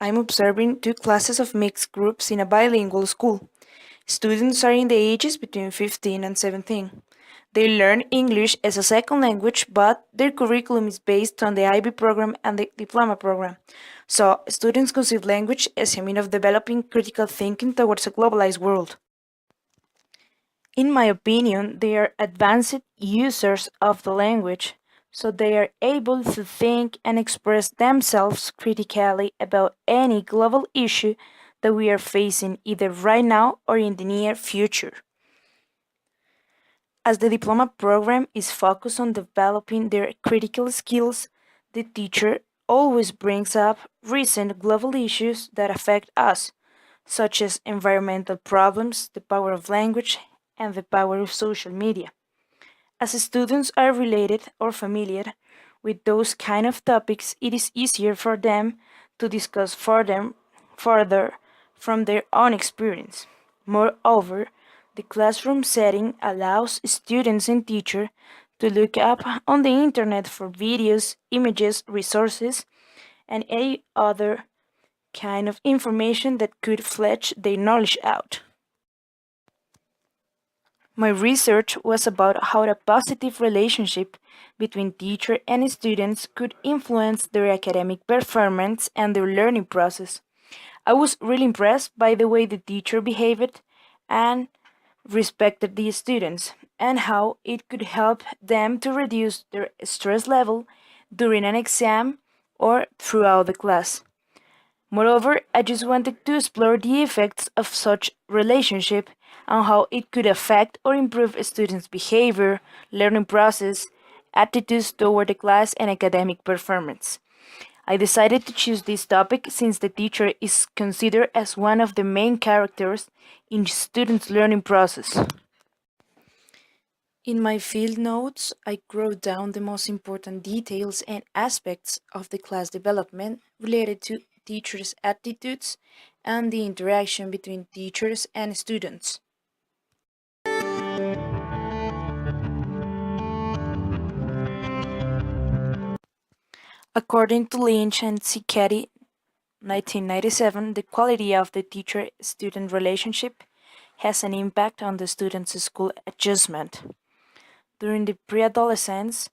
I'm observing two classes of mixed groups in a bilingual school. Students are in the ages between 15 and 17. They learn English as a second language, but their curriculum is based on the IB program and the diploma program. So, students conceive language as a means of developing critical thinking towards a globalized world. In my opinion, they are advanced users of the language, so they are able to think and express themselves critically about any global issue that we are facing either right now or in the near future. As the diploma program is focused on developing their critical skills, the teacher always brings up recent global issues that affect us, such as environmental problems, the power of language, and the power of social media. As students are related or familiar with those kind of topics, it is easier for them to discuss further from their own experience. Moreover, the classroom setting allows students and teachers to look up on the internet for videos, images, resources, and any other kind of information that could flesh their knowledge out. My research was about how a positive relationship between teacher and students could influence their academic performance and their learning process. I was really impressed by the way the teacher behaved and respected the students and how it could help them to reduce their stress level during an exam or throughout the class. Moreover, I just wanted to explore the effects of such relationship and how it could affect or improve a student's behavior, learning process, attitudes toward the class, and academic performance. I decided to choose this topic since the teacher is considered as one of the main characters in students' learning process. In my field notes, I wrote down the most important details and aspects of the class development related to teachers' attitudes and the interaction between teachers and students. According to Lynch and Cicchetti, 1997, the quality of the teacher-student relationship has an impact on the student's school adjustment. During the pre-adolescence,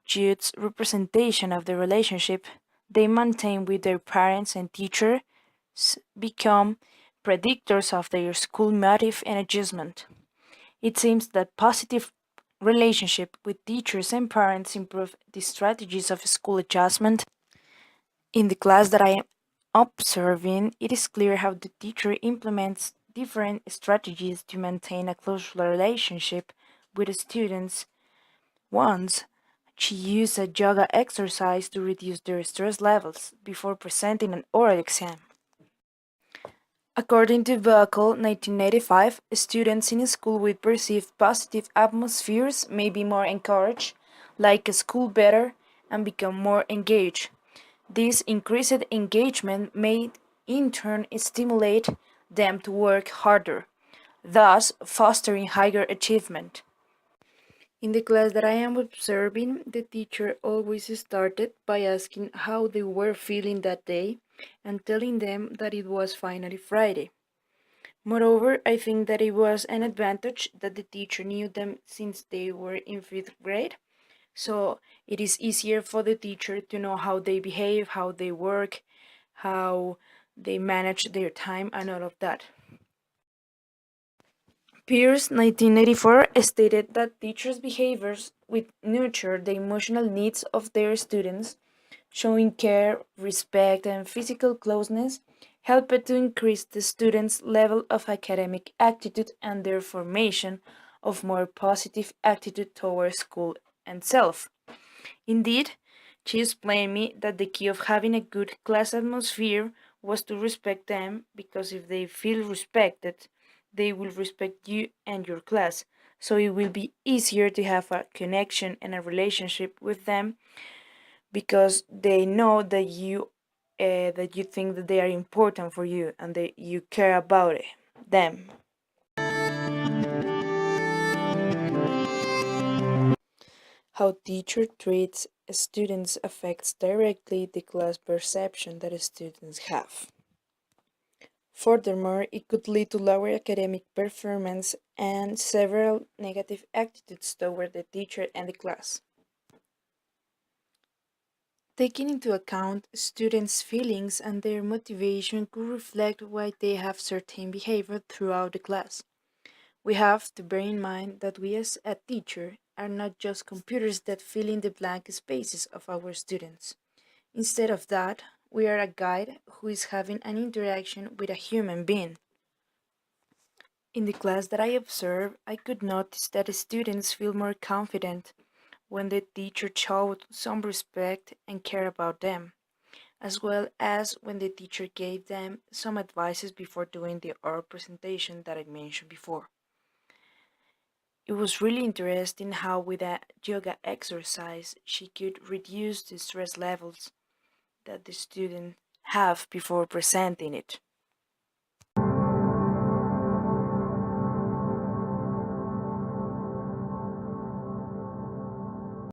youth's representation of the relationship they maintain with their parents and teachers become predictors of their school motive and adjustment. It seems that positive relationship with teachers and parents improve the strategies of school adjustment. In the class that I am observing, it is clear how the teacher implements different strategies to maintain a close relationship with the students. Once, she used a yoga exercise to reduce their stress levels before presenting an oral exam. According to Buckle, 1985, students in a school with perceived positive atmospheres may be more encouraged, like a school better, and become more engaged. This increased engagement may in turn stimulate them to work harder, thus fostering higher achievement. In the class that I am observing, the teacher always started by asking how they were feeling that day and telling them that it was finally Friday. Moreover, I think that it was an advantage that the teacher knew them since they were in fifth grade, so it is easier for the teacher to know how they behave, how they work, how they manage their time, and all of that. Pierce, 1984, stated that teachers' behaviors would nurture the emotional needs of their students, showing care, respect, and physical closeness helped to increase the students' level of academic attitude and their formation of more positive attitude towards school and self. Indeed, she explained me that the key of having a good class atmosphere was to respect them because if they feel respected, they will respect you and your class. So it will be easier to have a connection and a relationship with them because they know that you think that they are important for you and that you care about them. How teacher treats students affects directly the class perception that students have. Furthermore, it could lead to lower academic performance and several negative attitudes toward the teacher and the class. Taking into account students' feelings and their motivation could reflect why they have certain behavior throughout the class. We have to bear in mind that we as a teacher are not just computers that fill in the blank spaces of our students. Instead of that, we are a guide who is having an interaction with a human being. In the class that I observed, I could notice that the students feel more confident when the teacher showed some respect and care about them, as well as when the teacher gave them some advices before doing the oral presentation that I mentioned before. It was really interesting how, with a yoga exercise, she could reduce the stress levels that the students have before presenting it.